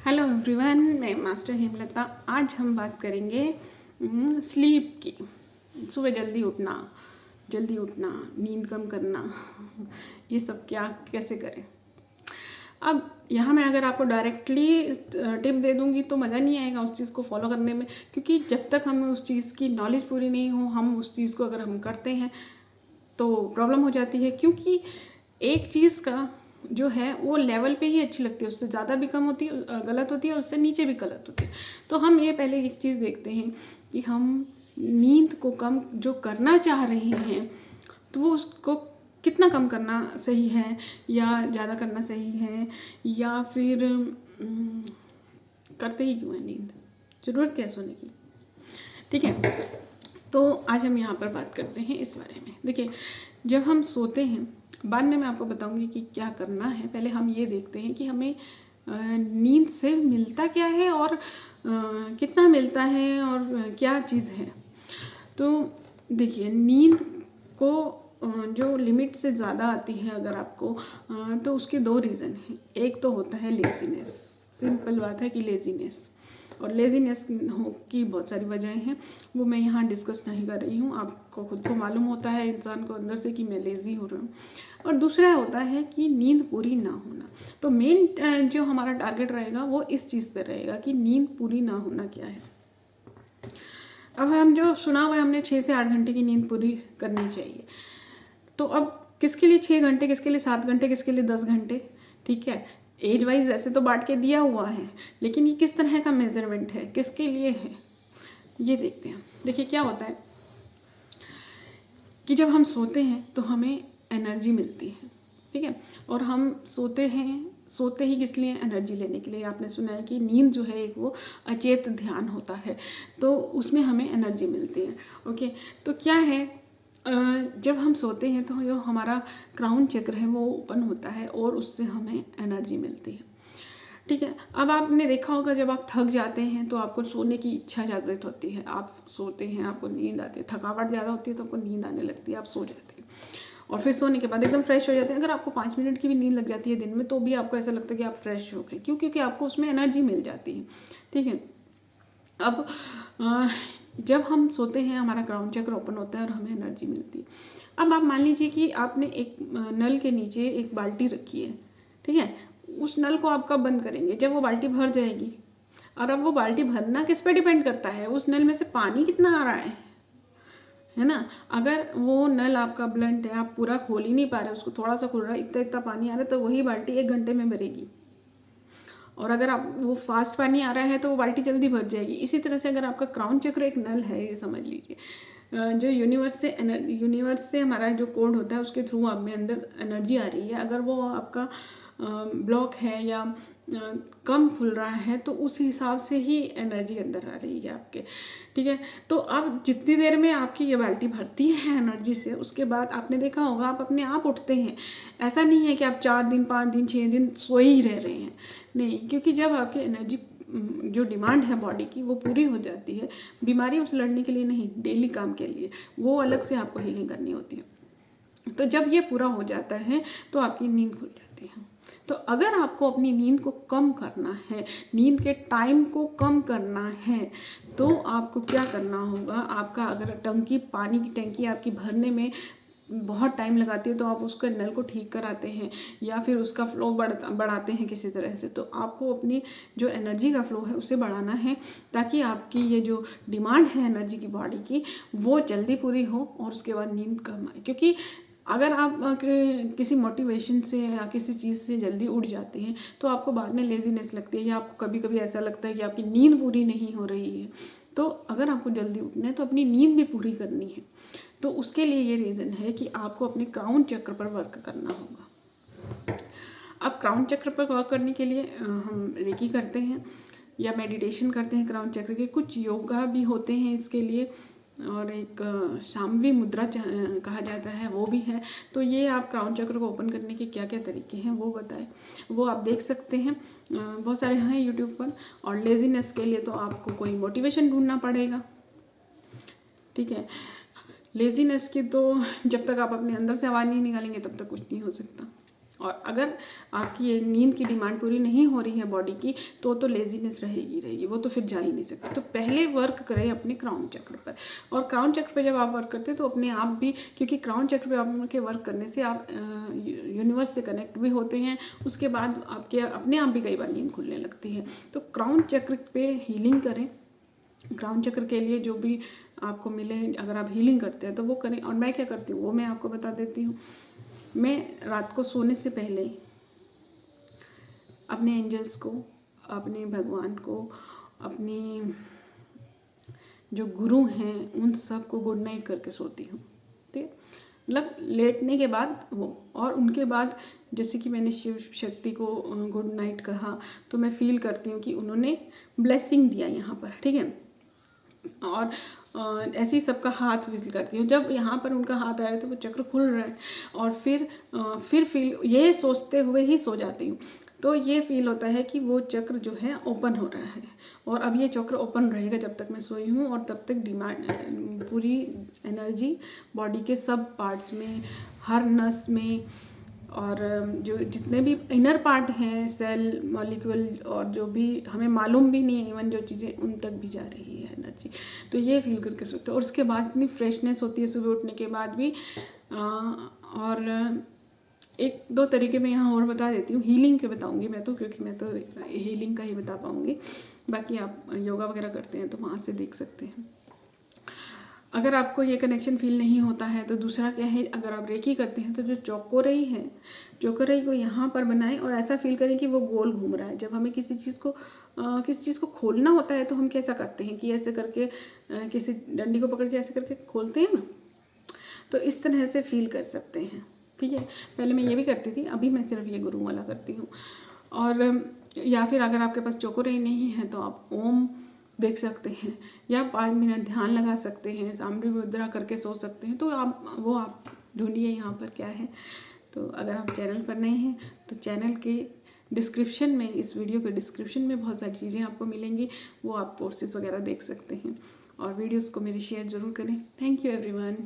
Hello everyone, मैं master Hemlata. आज हम बात करेंगे स्लीप की। सुबह जल्दी उठना, नींद कम करना, ये सब क्या कैसे करें। अब यहाँ मैं अगर आपको डायरेक्टली टिप दे दूँगी तो मज़ा नहीं आएगा उस चीज़ को फॉलो करने में, क्योंकि जब तक हमें उस चीज़ की नॉलेज पूरी नहीं हो, हम उस चीज़ को अगर हम करते हैं तो प्रॉब्लम हो जाती है। क्योंकि एक चीज़ का जो है वो लेवल पे ही अच्छी लगती है, उससे ज़्यादा भी कम होती है गलत होती है, और उससे नीचे भी गलत होती है। तो हम ये पहले एक चीज़ देखते हैं कि हम नींद को कम जो करना चाह रहे हैं तो वो उसको कितना कम करना सही है, या ज़्यादा करना सही है, या फिर करते ही क्यों है नींद, ज़रूरत क्या है सोने की। ठीक है, तो आज हम यहाँ पर बात करते हैं इस बारे में। देखिए, जब हम सोते हैं, बाद में मैं आपको बताऊंगी कि क्या करना है। पहले हम ये देखते हैं कि हमें नींद से मिलता क्या है, और कितना मिलता है, और क्या चीज़ है। तो देखिए, नींद को जो लिमिट से ज़्यादा आती है अगर आपको, तो उसके दो रीज़न हैं। एक तो होता है लेज़ीनेस, सिंपल बात है कि लेज़ीनेस, और लेज़ीनेस की बहुत सारी वजहें हैं, वो मैं यहाँ डिस्कस नहीं कर रही हूँ। आपको खुद को मालूम होता है इंसान को अंदर से कि मैं लेज़ी हो रहा हूँ। और दूसरा होता है कि नींद पूरी ना होना। तो मेन जो हमारा टारगेट रहेगा वो इस चीज़ पे रहेगा कि नींद पूरी ना होना क्या है। अब हम जो सुना हुआ है हमने 6 से 8 घंटे की नींद पूरी करनी चाहिए। तो अब किसके लिए 6 घंटे, किसके लिए 7 घंटे, किसके लिए 10 घंटे, ठीक है। एज वाइज वैसे तो बांट के दिया हुआ है, लेकिन ये किस तरह का मेजरमेंट है, किसके लिए है, ये देखते हैं। देखिए, क्या होता है कि जब हम सोते हैं तो हमें एनर्जी मिलती है, ठीक है। और हम सोते ही किस लिए, एनर्जी लेने के लिए। आपने सुना है कि नींद जो है एक वो अचेत ध्यान होता है, तो उसमें हमें एनर्जी मिलती है। ओके, तो क्या है, जब हम सोते हैं तो जो हमारा क्राउन चक्र है वो ओपन होता है और उससे हमें एनर्जी मिलती है, ठीक है। अब आपने देखा होगा जब आप थक जाते हैं तो आपको सोने की इच्छा जागृत होती है, आप सोते हैं, आपको नींद आती है, थकावट ज़्यादा होती है तो आपको नींद आने लगती है, आप सो जाते हैं, और फिर सोने के बाद एकदम फ्रेश हो जाते हैं। अगर आपको 5 मिनट की भी नींद लग जाती है दिन में तो भी आपको ऐसा लगता है कि आप फ्रेश हो गए। क्यों? क्योंकि आपको उसमें एनर्जी मिल जाती है, ठीक है। अब जब हम सोते हैं हमारा क्राउन चक्र ओपन होता है और हमें एनर्जी मिलती है। अब आप मान लीजिए कि आपने एक नल के नीचे एक बाल्टी रखी है, ठीक है। उस नल को आप कब बंद करेंगे, जब वो बाल्टी भर जाएगी। और अब वो बाल्टी भरना किस पे डिपेंड करता है, उस नल में से पानी कितना आ रहा है ना। अगर वो नल आपका ब्लंट है, आप पूरा खोल ही नहीं पा रहे, उसको थोड़ा सा खुल रहा है, इतना इतना पानी आ रहा है, तो वही बाल्टी 1 घंटे में भरेगी। और अगर आप वो फास्ट पानी आ रहा है तो वो बाल्टी जल्दी भर जाएगी। इसी तरह से अगर आपका क्राउन चक्र एक नल है, ये समझ लीजिए, जो यूनिवर्स से हमारा जो कोड होता है उसके थ्रू आप में अंदर एनर्जी आ रही है। अगर वो आपका ब्लॉक है या कम खुल रहा है तो उस हिसाब से ही एनर्जी अंदर आ रही है आपके, ठीक है। तो अब जितनी देर में आपकी ये बाल्टी भरती है एनर्जी से, उसके बाद आपने देखा होगा आप अपने आप उठते हैं। ऐसा नहीं है कि आप 4 दिन 5 दिन 6 दिन सोए ही रह रहे हैं, नहीं। क्योंकि जब आपकी एनर्जी जो डिमांड है बॉडी की वो पूरी हो जाती है, बीमारियों से लड़ने के लिए नहीं, डेली काम के लिए, वो अलग से आपको हीलिंग करनी होती है। तो जब ये पूरा हो जाता है तो आपकी नींद खुल जाती है। तो अगर आपको अपनी नींद को कम करना है, नींद के टाइम को कम करना है, तो आपको क्या करना होगा। आपका अगर पानी की टंकी आपकी भरने में बहुत टाइम लगाती है तो आप उसके नल को ठीक कराते हैं या फिर उसका फ्लो बढ़ाते हैं किसी तरह से। तो आपको अपनी जो एनर्जी का फ्लो है उसे बढ़ाना है, ताकि आपकी ये जो डिमांड है एनर्जी की बॉडी की वो जल्दी पूरी हो और उसके बाद नींद कम आए। क्योंकि अगर आप किसी मोटिवेशन से या किसी चीज़ से जल्दी उठ जाते हैं तो आपको बाद में लेजीनेस लगती है, या आपको कभी कभी ऐसा लगता है कि आपकी नींद पूरी नहीं हो रही है। तो अगर आपको जल्दी उठना है तो अपनी नींद भी पूरी करनी है। तो उसके लिए ये रीज़न है कि आपको अपने क्राउन चक्र पर वर्क करना होगा। अब क्राउन चक्र पर वर्क करने के लिए हम रेकी करते हैं या मेडिटेशन करते हैं क्राउन चक्र के, कुछ योगा भी होते हैं इसके लिए, और एक शाम्भवी मुद्रा कहा जाता है, वो भी है। तो ये आप क्राउन चक्र को ओपन करने के क्या क्या तरीके हैं वो बताएं, वो आप देख सकते हैं, बहुत सारे हैं यूट्यूब पर। और लेजीनेस के लिए तो आपको कोई मोटिवेशन ढूंढना पड़ेगा, ठीक है। लेजीनेस की तो जब तक आप अपने अंदर से आवाज़ नहीं निकालेंगे तब तक कुछ नहीं हो सकता। और अगर आपकी ये नींद की डिमांड पूरी नहीं हो रही है बॉडी की तो लेजीनेस रहेगी, वो तो फिर जा ही नहीं सकती। तो पहले वर्क करें अपने क्राउन चक्र पर। और क्राउन चक्र पर जब आप वर्क करते हैं तो अपने आप भी, क्योंकि क्राउन चक्र पर आपके वर्क करने से आप यूनिवर्स से कनेक्ट भी होते हैं, उसके बाद आपके अपने आप भी कई बार नींद खुलने लगती है। तो क्राउन चक्र पे हीलिंग करें। क्राउन चक्र के लिए जो भी आपको मिले, अगर आप हीलिंग करते हैं तो वो करें। और मैं क्या करती हूँ वो मैं आपको बता देती हूँ। मैं रात को सोने से पहले अपने एंजल्स को, अपने भगवान को, अपनी जो गुरु हैं उन सब को गुड नाइट करके सोती हूँ। ठीक है, मतलब लेटने के बाद वो, और उनके बाद जैसे कि मैंने शिव शक्ति को गुड नाइट कहा तो मैं फील करती हूँ कि उन्होंने ब्लेसिंग दिया यहाँ पर। ठीक है, और ऐसे ही सबका हाथ फील करती हूँ। जब यहाँ पर उनका हाथ आया तो वो चक्र खुल रहा है, और फिर फील ये सोचते हुए ही सो जाती हूँ। तो ये फील होता है कि वो चक्र जो है ओपन हो रहा है, और अब ये चक्र ओपन रहेगा जब तक मैं सोई हूँ, और तब तक डिमांड पूरी एनर्जी बॉडी के सब पार्ट्स में, हर नस में, और जो जितने भी इनर पार्ट हैं, सेल, मॉलिक्यूल, और जो भी हमें मालूम भी नहीं है इवन जो चीज़ें, उन तक भी जा रही है एनर्जी। तो ये फील करके सोते हैं। और उसके बाद इतनी फ्रेशनेस होती है सुबह उठने के बाद भी। और एक दो तरीके मैं यहाँ और बता देती हूँ, हीलिंग के बताऊँगी मैं तो, क्योंकि मैं तो हीलिंग का ही बता पाऊँगी। बाकी आप योगा वगैरह करते हैं तो वहाँ से देख सकते हैं। अगर आपको ये कनेक्शन फील नहीं होता है तो दूसरा क्या है, अगर आप रेकी करते हैं तो जो चौकोरई है, चौकोरई को यहाँ पर बनाएं और ऐसा फील करें कि वो गोल घूम रहा है। जब हमें किसी चीज़ को खोलना होता है तो हम कैसा करते हैं कि ऐसे करके किसी डंडी को पकड़ के ऐसे करके खोलते हैं ना, तो इस तरह से फील कर सकते हैं। ठीक है, पहले मैं ये भी करती थी, अभी मैं सिर्फ ये गुरु वाला करती हूँ। और या फिर अगर आपके पास चौकोरई नहीं है तो आप ओम देख सकते हैं, या 5 मिनट ध्यान लगा सकते हैं, सामने मुद्रा करके सो सकते हैं। तो आप ढूंढिए यहाँ पर क्या है। तो अगर आप चैनल पर नए हैं तो चैनल के डिस्क्रिप्शन में, इस वीडियो के डिस्क्रिप्शन में बहुत सारी चीज़ें आपको मिलेंगी, वो आप कोर्सेज वगैरह देख सकते हैं। और वीडियोस को मेरी शेयर ज़रूर करें। Thank you everyone.